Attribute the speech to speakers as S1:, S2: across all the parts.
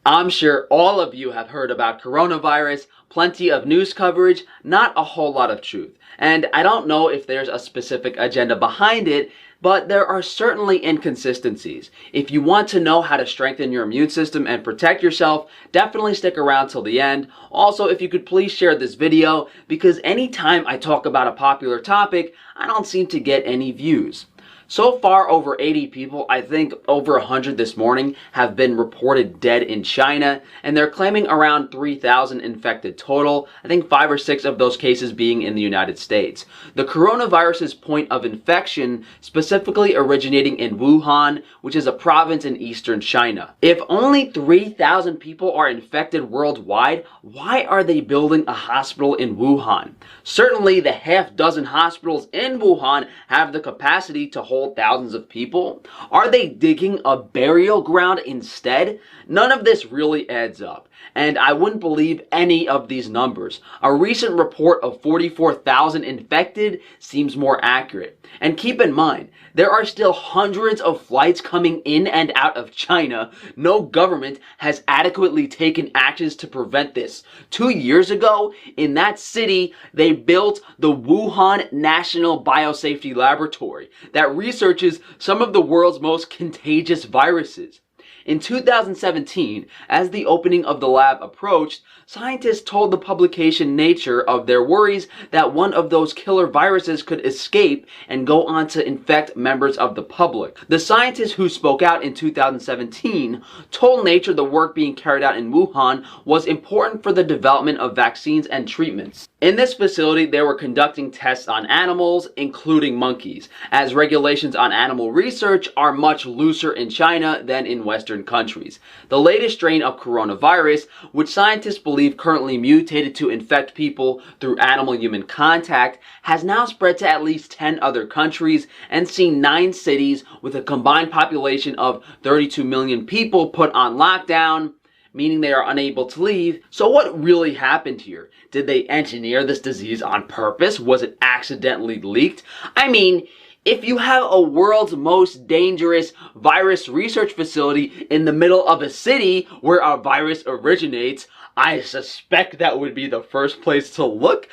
S1: I'm sure all of you have heard about coronavirus, plenty of news coverage, not a whole lot of truth. And I don't know if there's a specific agenda behind it, but there are certainly inconsistencies. If you want to know how to strengthen your immune system and protect yourself, definitely stick around till the end. Also, if you could please share this video, because anytime I talk about a popular topic, I don't seem to get any views. So far, over 80 people, I think over 100 this morning, have been reported dead in China, and they're claiming around 3,000 infected total, I think 5 or 6 of those cases being in the United States. The coronavirus's point of infection specifically originating in Wuhan, which is a province in eastern China. If only 3,000 people are infected worldwide, why are they building a hospital in Wuhan? Certainly, the half dozen hospitals in Wuhan have the capacity to hold thousands of people. Are they digging a burial ground instead? None of this really adds up, and I wouldn't believe any of these numbers. A recent report of 44,000 infected seems more accurate. And keep in mind, there are still hundreds of flights coming in and out of China. No government has adequately taken actions to prevent this. 2 years ago, in that city, they built the Wuhan National Biosafety Laboratory that researches some of the world's most contagious viruses. In 2017, as the opening of the lab approached, scientists told the publication Nature of their worries that one of those killer viruses could escape and go on to infect members of the public. The scientists who spoke out in 2017 told Nature the work being carried out in Wuhan was important for the development of vaccines and treatments. In this facility, they were conducting tests on animals, including monkeys, as regulations on animal research are much looser in China than in Western countries. The latest strain of coronavirus, which scientists believe currently mutated to infect people through animal-human contact, has now spread to at least 10 other countries and seen 9 cities with a combined population of 32 million people put on lockdown, meaning they are unable to leave. So what really happened here? Did they engineer this disease on purpose? Was it accidentally leaked? I mean, if you have a world's most dangerous virus research facility in the middle of a city where a virus originates, I suspect that would be the first place to look.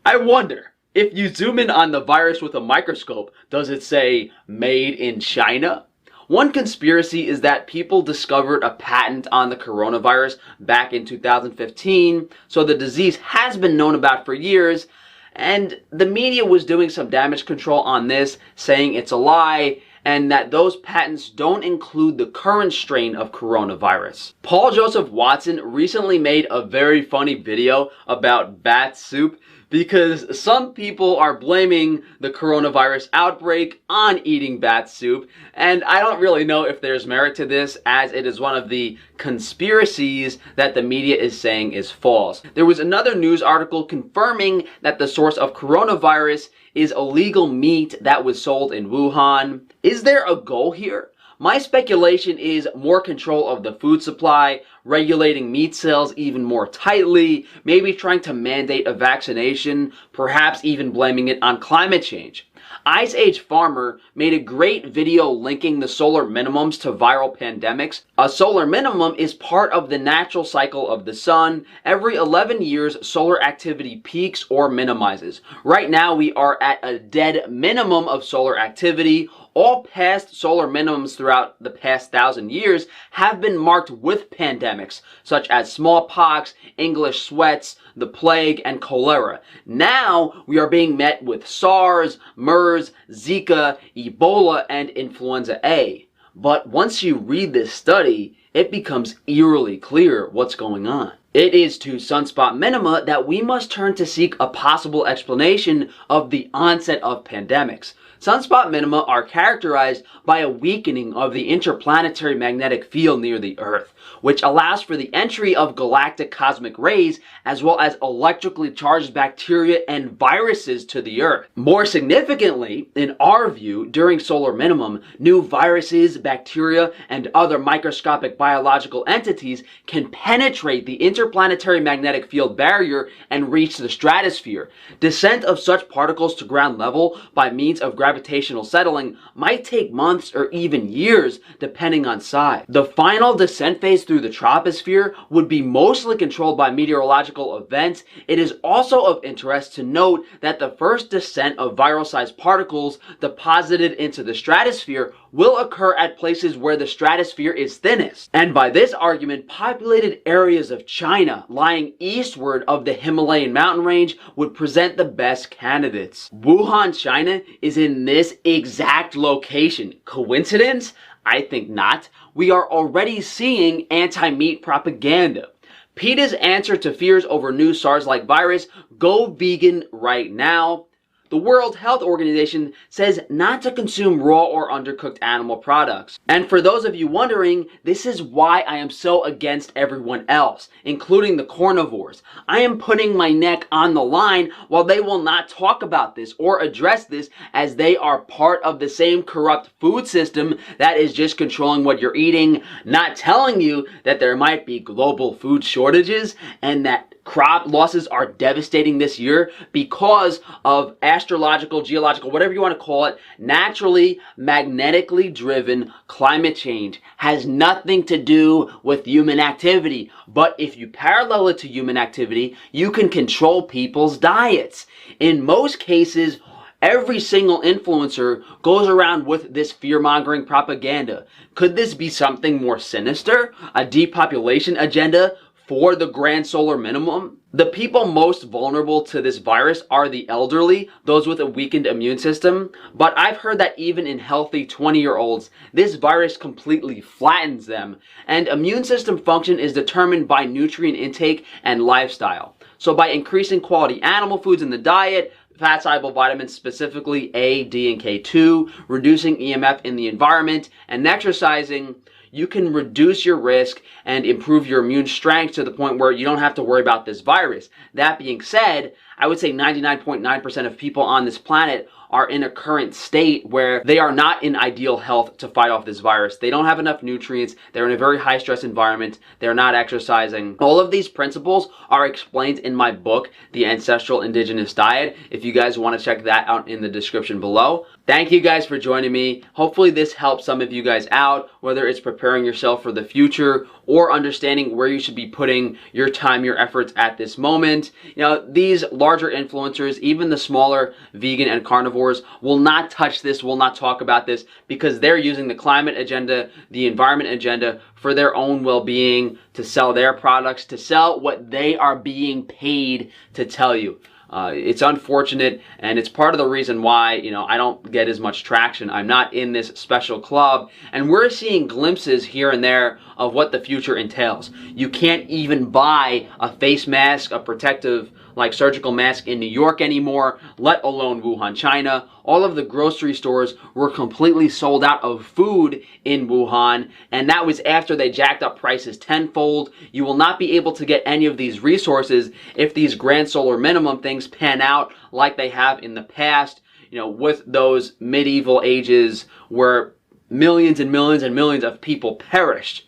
S1: I wonder, if you zoom in on the virus with a microscope, does it say made in China? One conspiracy is that people discovered a patent on the coronavirus back in 2015, so the disease has been known about for years, and the media was doing some damage control on this, saying it's a lie, and that those patents don't include the current strain of coronavirus. Paul Joseph Watson recently made a very funny video about bat soup, because some people are blaming the coronavirus outbreak on eating bat soup, and I don't really know if there's merit to this, as it is one of the conspiracies that the media is saying is false. There was another news article confirming that the source of coronavirus is illegal meat that was sold in Wuhan. Is there a goal here? My speculation is more control of the food supply, regulating meat sales even more tightly, maybe trying to mandate a vaccination, perhaps even blaming it on climate change. Ice Age Farmer made a great video linking the solar minimums to viral pandemics. A solar minimum is part of the natural cycle of the sun. Every 11 years, solar activity peaks or minimizes. Right now, we are at a dead minimum of solar activity. All past solar minimums throughout the past 1,000 years have been marked with pandemics, such as smallpox, English sweats, the plague, and cholera. Now, we are being met with SARS, MERS, Zika, Ebola, and Influenza A. But once you read this study, it becomes eerily clear what's going on. It is to sunspot minima that we must turn to seek a possible explanation of the onset of pandemics. Sunspot minima are characterized by a weakening of the interplanetary magnetic field near the Earth, which allows for the entry of galactic cosmic rays as well as electrically charged bacteria and viruses to the Earth. More significantly, in our view, during solar minimum, new viruses, bacteria, and other microscopic biological entities can penetrate the interplanetary magnetic field barrier and reach the stratosphere. Descent of such particles to ground level by means of gravitational settling might take months or even years depending on size. The final descent phase through the troposphere would be mostly controlled by meteorological events. It is also of interest to note that the first descent of viral-sized particles deposited into the stratosphere will occur at places where the stratosphere is thinnest. And by this argument, populated areas of China lying eastward of the Himalayan mountain range would present the best candidates. Wuhan, China is in this exact location. Coincidence? I think not. We are already seeing anti-meat propaganda. PETA's answer to fears over new SARS-like virus: go vegan right now. The World Health Organization says not to consume raw or undercooked animal products. And for those of you wondering, this is why I am so against everyone else, including the carnivores. I am putting my neck on the line while they will not talk about this or address this, as they are part of the same corrupt food system that is just controlling what you're eating, not telling you that there might be global food shortages and that crop losses are devastating this year because of astrological, geological, whatever you want to call it, naturally, magnetically driven climate change. Has nothing to do with human activity. But if you parallel it to human activity, you can control people's diets. In most cases, every single influencer goes around with this fear-mongering propaganda. Could this be something more sinister? A depopulation agenda for the grand solar minimum? The people most vulnerable to this virus are the elderly, those with a weakened immune system. But I've heard that even in healthy 20-year-olds, this virus completely flattens them. And immune system function is determined by nutrient intake and lifestyle. So by increasing quality animal foods in the diet, fat-soluble vitamins, specifically A, D, and K2, reducing EMF in the environment, and exercising, you can reduce your risk and improve your immune strength to the point where you don't have to worry about this virus. That being said, I would say 99.9% of people on this planet are in a current state where they are not in ideal health to fight off this virus. They don't have enough nutrients. They're in a very high stress environment. They're not exercising. All of these principles are explained in my book, The Ancestral Indigenous Diet. If you guys want to check that out in the description below. Thank you guys for joining me. Hopefully this helps some of you guys out, whether it's preparing yourself for the future or understanding where you should be putting your time, your efforts at this moment. You know, these larger influencers, even the smaller vegan and carnivores, will not touch this, will not talk about this, because they're using the climate agenda, the environment agenda for their own well-being, to sell their products, to sell what they are being paid to tell you. It's unfortunate, and it's part of the reason why, you know, I don't get as much traction. I'm not in this special club, and we're seeing glimpses here and there of what the future entails. You can't even buy a face mask, a protective, like surgical mask in New York anymore, let alone Wuhan, China. All of the grocery stores were completely sold out of food in Wuhan, and that was after they jacked up prices tenfold. You will not be able to get any of these resources if these grand solar minimum things pan out like they have in the past, you know, with those medieval ages where millions and millions and millions of people perished.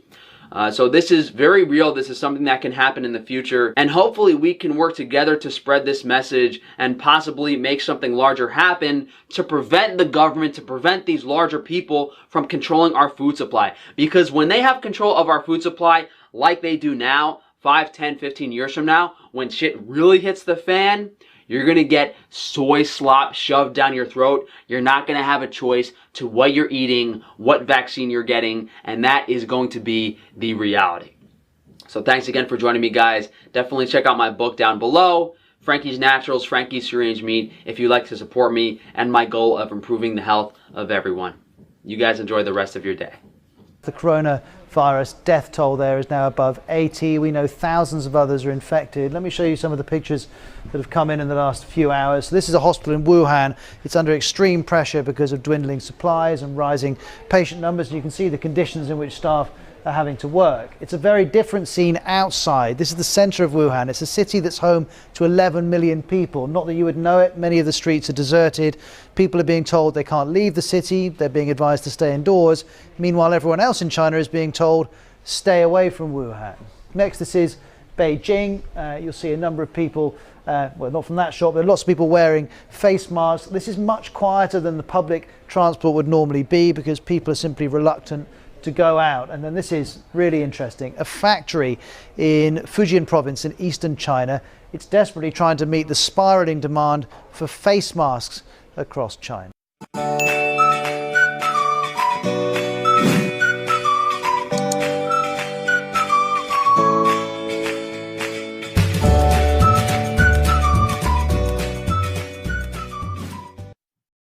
S1: So this is very real. This is something that can happen in the future. And hopefully we can work together to spread this message and possibly make something larger happen to prevent the government, to prevent these larger people from controlling our food supply. Because when they have control of our food supply, like they do now, 5, 10, 15 years from now, when shit really hits the fan, you're going to get soy slop shoved down your throat. You're not going to have a choice to what you're eating, what vaccine you're getting, and that is going to be the reality. So thanks again for joining me, guys. Definitely check out my book down below, Frankie's Naturals, Frankie's Free Range Meat, if you'd like to support me and my goal of improving the health of everyone. You guys enjoy the rest of your day.
S2: The coronavirus death toll there is now above 80. We know thousands of others are infected. Let me show you some of the pictures that have come in the last few hours. So this is a hospital in Wuhan. It's under extreme pressure because of dwindling supplies and rising patient numbers. And you can see the conditions in which staff are having to work. It's a very different scene outside. This is the center of Wuhan. It's a city that's home to 11 million people. Not that you would know it. Many of the streets are deserted. People are being told they can't leave the city. They're being advised to stay indoors. Meanwhile, everyone else in China is being told, stay away from Wuhan. Next, this is Beijing, you'll see a number of people, well, not from that shop, but lots of people wearing face masks. This is much quieter than the public transport would normally be because people are simply reluctant to go out. And then this is really interesting. A factory in Fujian province in eastern China. It's desperately trying to meet the spiraling demand for face masks across China.